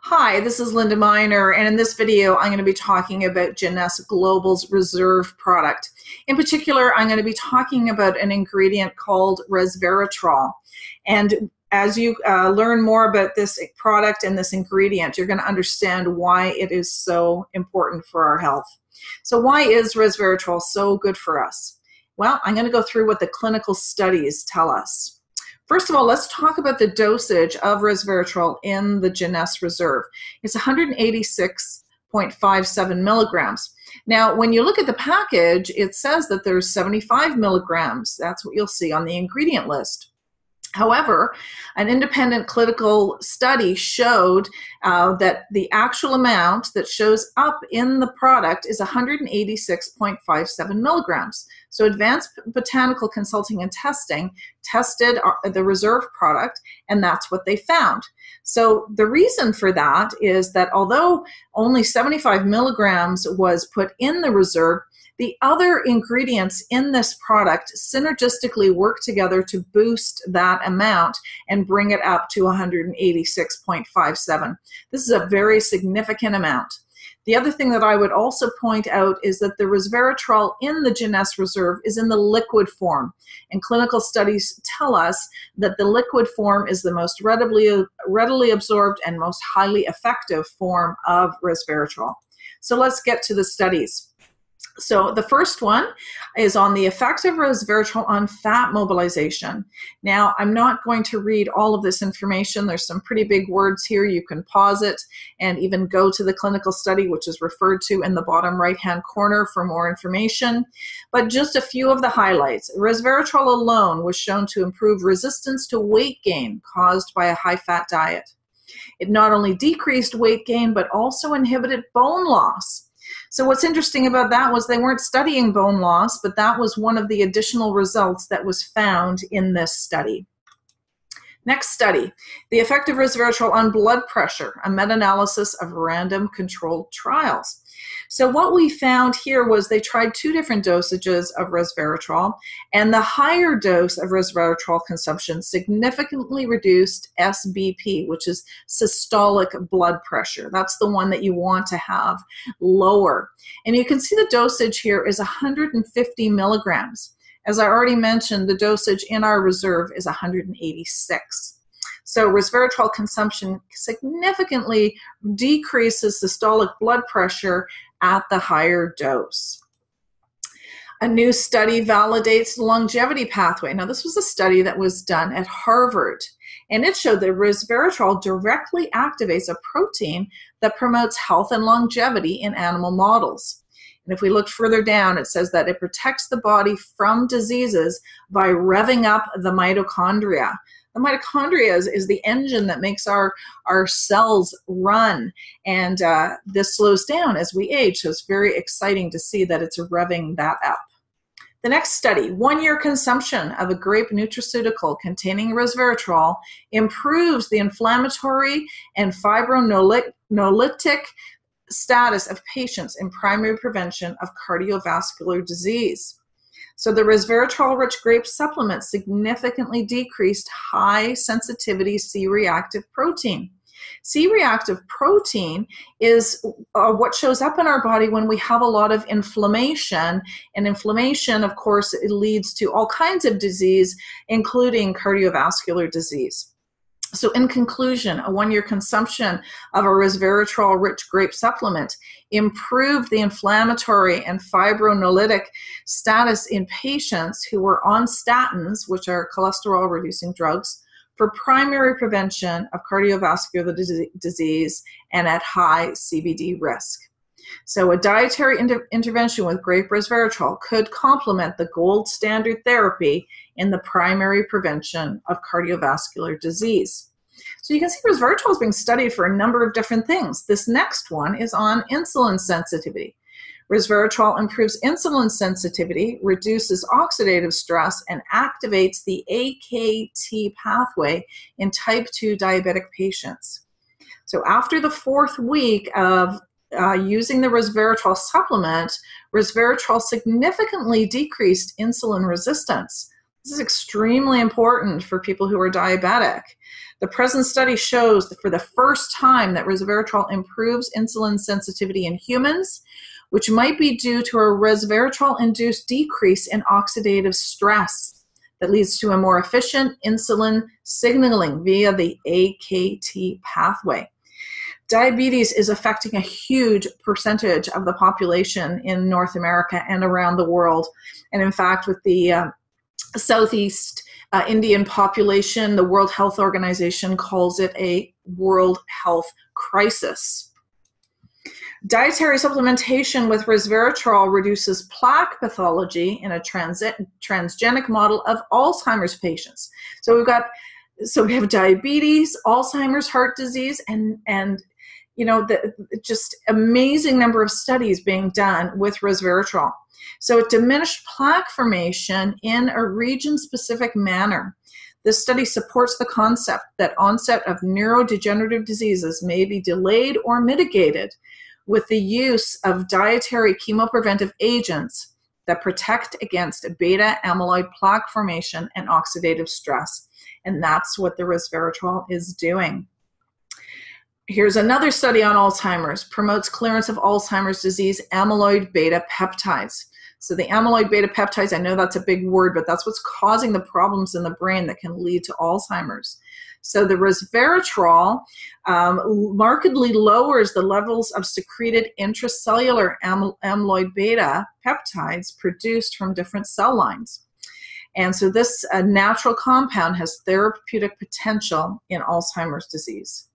Hi, this is Linda Miner, and in this video, I'm going to be talking about Jeunesse Global's Reserve product. In particular, I'm going to be talking about an ingredient called resveratrol. And as you learn more about this product and this ingredient, you're going to understand why it is so important for our health. So why is resveratrol so good for us? Well, I'm going to go through what the clinical studies tell us. First of all, let's talk about the dosage of resveratrol in the Jeunesse Reserve. It's 186.57 milligrams. Now, when you look at the package, it says that there's 75 milligrams. That's what you'll see on the ingredient list. However, an independent clinical study showed that the actual amount that shows up in the product is 186.57 milligrams. So Advanced Botanical Consulting and Testing tested the Reserve product, and that's what they found. So the reason for that is that although only 75 milligrams was put in the Reserve, the other ingredients in this product synergistically work together to boost that amount and bring it up to 186.57. This is a very significant amount. The other thing that I would also point out is that the resveratrol in the Jeunesse Reserve is in the liquid form, and clinical studies tell us that the liquid form is the most readily absorbed and most highly effective form of resveratrol. So let's get to the studies. So the first one is on the effect of resveratrol on fat mobilization. Now, I'm not going to read all of this information. There's some pretty big words here. You can pause it and even go to the clinical study, which is referred to in the bottom right-hand corner for more information. But just a few of the highlights. Resveratrol alone was shown to improve resistance to weight gain caused by a high-fat diet. It not only decreased weight gain, but also inhibited bone loss. So what's interesting about that was they weren't studying bone loss, but that was one of the additional results that was found in this study. Next study, the effect of resveratrol on blood pressure, a meta-analysis of random controlled trials. So what we found here was they tried two different dosages of resveratrol, and the higher dose of resveratrol consumption significantly reduced SBP, which is systolic blood pressure. That's the one that you want to have lower. And you can see the dosage here is 150 milligrams. As I already mentioned, the dosage in our reserve is 186. So resveratrol consumption significantly decreases systolic blood pressure at the higher dose. A new study validates the longevity pathway. Now, this was a study that was done at Harvard, and it showed that resveratrol directly activates a protein that promotes health and longevity in animal models. And if we look further down, it says that it protects the body from diseases by revving up the mitochondria. The mitochondria is the engine that makes our cells run, and this slows down as we age, so it's very exciting to see that it's revving that up. The next study, 1-year consumption of a grape nutraceutical containing resveratrol improves the inflammatory and fibrinolytic status of patients in primary prevention of cardiovascular disease. So the resveratrol-rich grape supplement significantly decreased high sensitivity C-reactive protein. C-reactive protein is what shows up in our body when we have a lot of inflammation, and inflammation, of course, it leads to all kinds of disease, including cardiovascular disease. So in conclusion, a 1-year consumption of a resveratrol-rich grape supplement improved the inflammatory and fibrinolytic status in patients who were on statins, which are cholesterol-reducing drugs, for primary prevention of cardiovascular disease and at high CVD risk. So a dietary intervention with grape resveratrol could complement the gold standard therapy in the primary prevention of cardiovascular disease. So you can see resveratrol is being studied for a number of different things. This next one is on insulin sensitivity. Resveratrol improves insulin sensitivity, reduces oxidative stress, and activates the AKT pathway in type 2 diabetic patients. So after the 4th week of using the resveratrol supplement, resveratrol significantly decreased insulin resistance. This is extremely important for people who are diabetic. The present study shows that for the first time that resveratrol improves insulin sensitivity in humans, which might be due to a resveratrol-induced decrease in oxidative stress that leads to a more efficient insulin signaling via the AKT pathway. Diabetes is affecting a huge percentage of the population in North America and around the world. And in fact, with the Southeast Indian population, the World Health Organization calls it a world health crisis. Dietary supplementation with resveratrol reduces plaque pathology in a transgenic model of Alzheimer's patients. So we have diabetes, Alzheimer's, heart disease, and you know, just amazing number of studies being done with resveratrol. So it diminished plaque formation in a region-specific manner. This study supports the concept that onset of neurodegenerative diseases may be delayed or mitigated with the use of dietary chemopreventive agents that protect against beta amyloid plaque formation and oxidative stress. And that's what the resveratrol is doing. Here's another study on Alzheimer's, promotes clearance of Alzheimer's disease amyloid beta peptides. So the amyloid beta peptides, I know that's a big word, but that's what's causing the problems in the brain that can lead to Alzheimer's. So the resveratrol markedly lowers the levels of secreted intracellular amyloid beta peptides produced from different cell lines. And so this natural compound has therapeutic potential in Alzheimer's disease.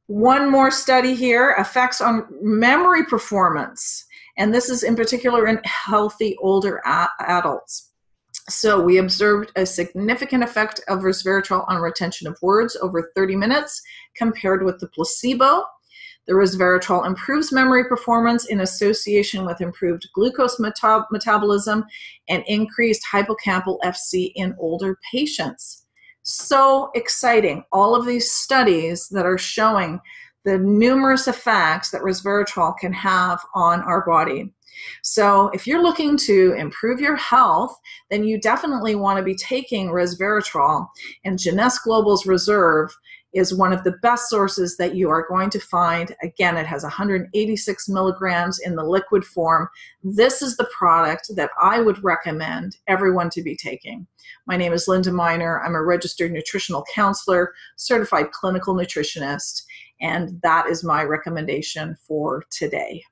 One more study here, effects on memory performance. And this is in particular in healthy older adults. So we observed a significant effect of resveratrol on retention of words over 30 minutes compared with the placebo. The resveratrol improves memory performance in association with improved glucose metabolism and increased hippocampal FC in older patients. So exciting. All of these studies that are showing the numerous effects that resveratrol can have on our body. So if you're looking to improve your health, then you definitely want to be taking resveratrol, and Jeunesse Global's Reserve is one of the best sources that you are going to find. Again, it has 186 milligrams in the liquid form. This is the product that I would recommend everyone to be taking. My name is Linda Miner. I'm a registered nutritional counselor, certified clinical nutritionist, and that is my recommendation for today.